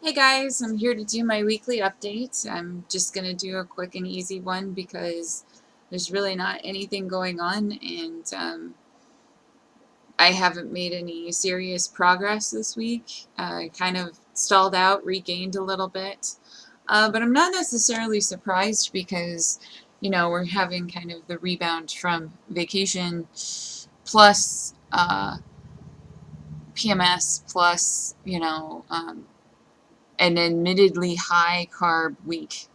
Hey guys, I'm here to do my weekly update. I'm just going to do a quick and easy one because there's really not anything going on, and I haven't made any serious progress this week. I kind of stalled out, regained a little bit, but I'm not necessarily surprised because, we're having kind of the rebound from vacation plus PMS plus, an admittedly high carb week.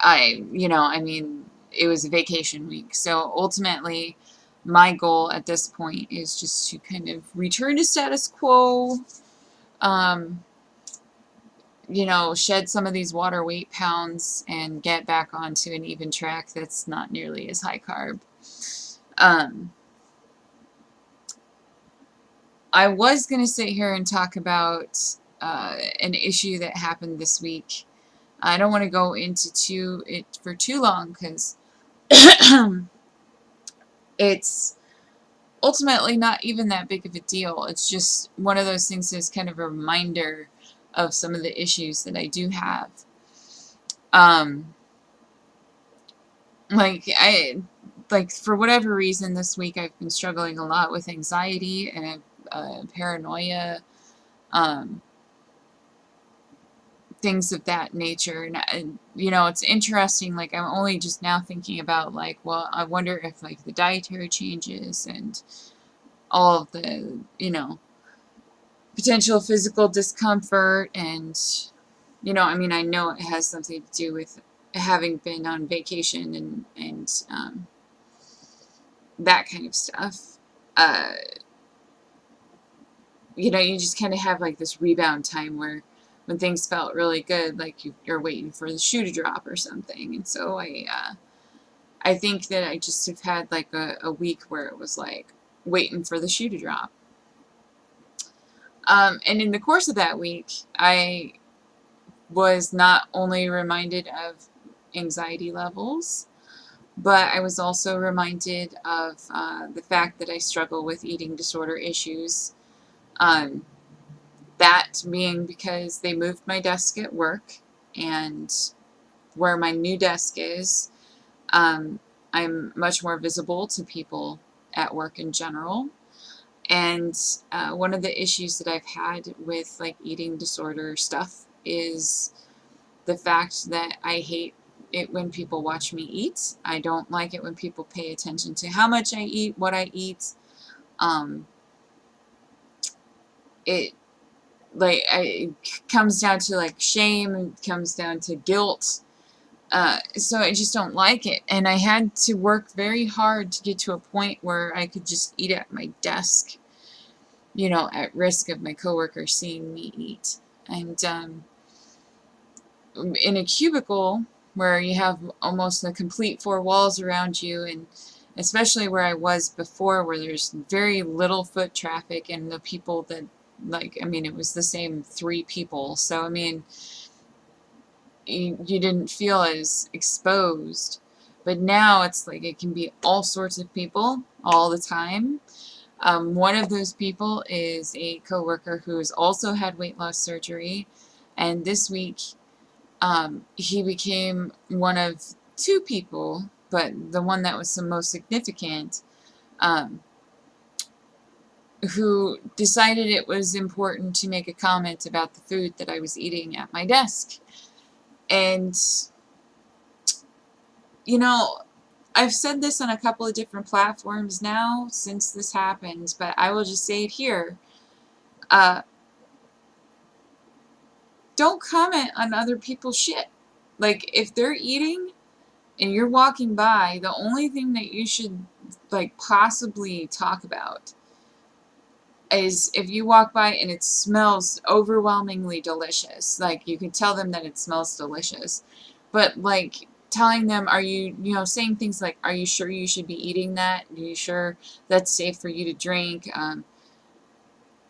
It was a vacation week. So ultimately, my goal at this point is just to kind of return to status quo, um, shed some of these water weight pounds and get back onto an even track that's not nearly as high carb. Um, I was going to sit here and talk about an issue that happened this week. I don't want to go into it for too long because it's ultimately not even that big of a deal. It's just one of those things that's kind of a reminder of some of the issues that I do have. Um, like I like for whatever reason this week I've been struggling a lot with anxiety and paranoia, um, things of that nature. And it's interesting. Like I'm only just now thinking about like, well, I wonder if like the dietary changes and all of the potential physical discomfort and I know it has something to do with having been on vacation and that kind of stuff. uh you just kind of have like this rebound time where when things felt really good, like you're waiting for the shoe to drop or something. And so I think that I just have had like a week where it was like waiting for the shoe to drop. And in the course of that week, I was not only reminded of anxiety levels, but I was also reminded of the fact that I struggle with eating disorder issues. Um, that being because they moved my desk at work, and where my new desk is, um, I'm much more visible to people at work in general. And one of the issues that I've had with like eating disorder stuff is the fact that I hate it when people watch me eat. I don't like it when people pay attention to how much I eat, what I eat. Um, it it comes down to like shame, it comes down to guilt. So I just don't like it. And I had to work very hard to get to a point where I could just eat at my desk, at risk of my coworkers seeing me eat. And in a cubicle where you have almost a complete four walls around you, and especially where I was before, where there's very little foot traffic, and the people that it was the same three people. So you didn't feel as exposed. But now it's like it can be all sorts of people all the time. One of those people is a coworker who has also had weight loss surgery, and this week he became one of two people, but the one that was the most significant, um, who decided it was important to make a comment about the food that I was eating at my desk. And, you know, I've said this on a couple of different platforms now since this happened, but I will just say it here. Uh, don't comment on other people's shit. Like, if they're eating and you're walking by, the only thing that you should like possibly talk about is if you walk by and it smells overwhelmingly delicious. Like you can tell them that it smells delicious. But like telling them, are you, saying things like, are you sure you should be eating that? Are you sure that's safe for you to drink?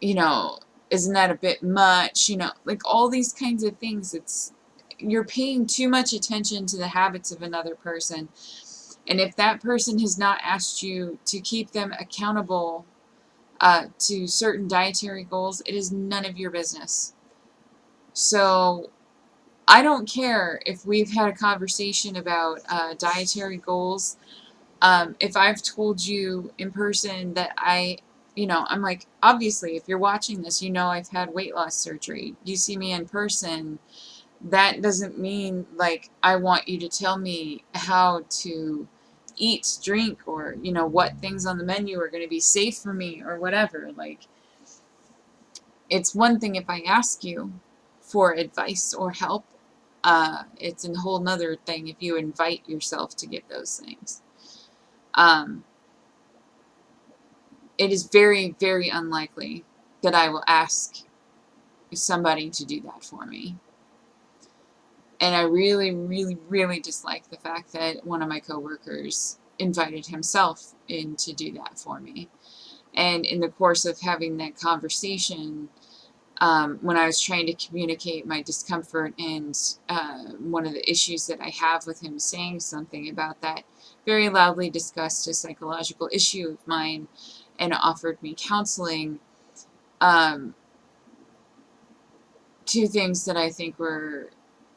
You know, isn't that a bit much? Like all these kinds of things. You're paying too much attention to the habits of another person. And if that person has not asked you to keep them accountable to certain dietary goals, it is none of your business. So I don't care if we've had a conversation about dietary goals. If I've told you in person that I'm like, obviously, if you're watching this, you know I've had weight loss surgery. You see me in person, that doesn't mean like I want you to tell me how to eat, drink, or what things on the menu are going to be safe for me or whatever. Like, it's one thing if I ask you for advice or help. It's a whole nother thing if you invite yourself to get those things. Um, it is very, very unlikely that I will ask somebody to do that for me. And I really, really, really dislike the fact that one of my coworkers invited himself in to do that for me. And in the course of having that conversation, when I was trying to communicate my discomfort and one of the issues that I have with him saying something about that, very loudly discussed a psychological issue of mine and offered me counseling. Two things that I think were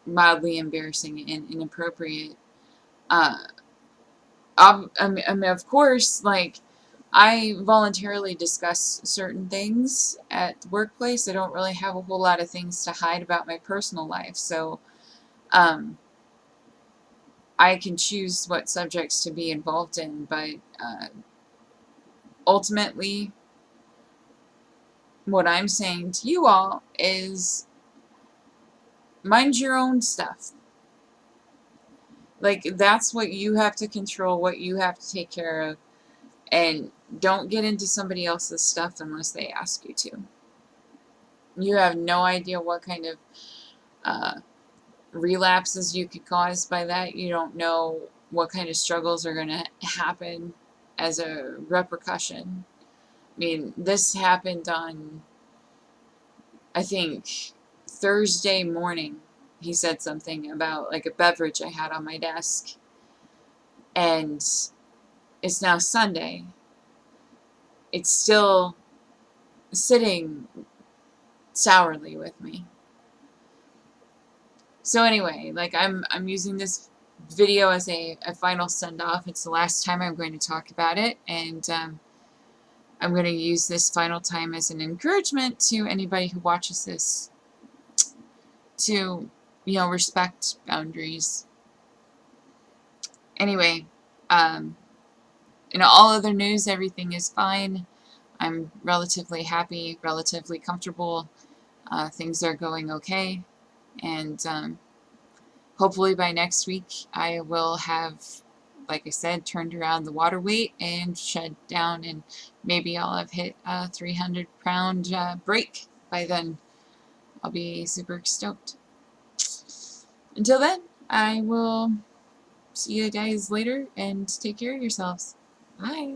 mildly embarrassing and inappropriate. Uh, I mean, of course, like, I voluntarily discuss certain things at the workplace. I don't really have a whole lot of things to hide about my personal life, so um, I can choose what subjects to be involved in, but ultimately, what I'm saying to you all is mind your own stuff. Like, that's what you have to control, what you have to take care of, and don't get into somebody else's stuff unless they ask you to. You have no idea what kind of relapses you could cause by that. You don't know what kind of struggles are going to happen as a repercussion. I mean, this happened on, I think, Thursday morning. He said something about like a beverage I had on my desk, and it's now Sunday. It's still sitting sourly with me. So anyway, like, I'm using this video as a final send-off. It's the last time I'm going to talk about it, and I'm going to use this final time as an encouragement to anybody who watches this to, respect boundaries. Anyway, in all other news, everything is fine. I'm relatively happy, relatively comfortable. Things are going okay, and hopefully by next week I will have, like I said, turned around the water weight and shed down, and maybe I'll have hit a 300-pound break by then. I'll be super stoked. Until then, I will see you guys later, and take care of yourselves. Bye.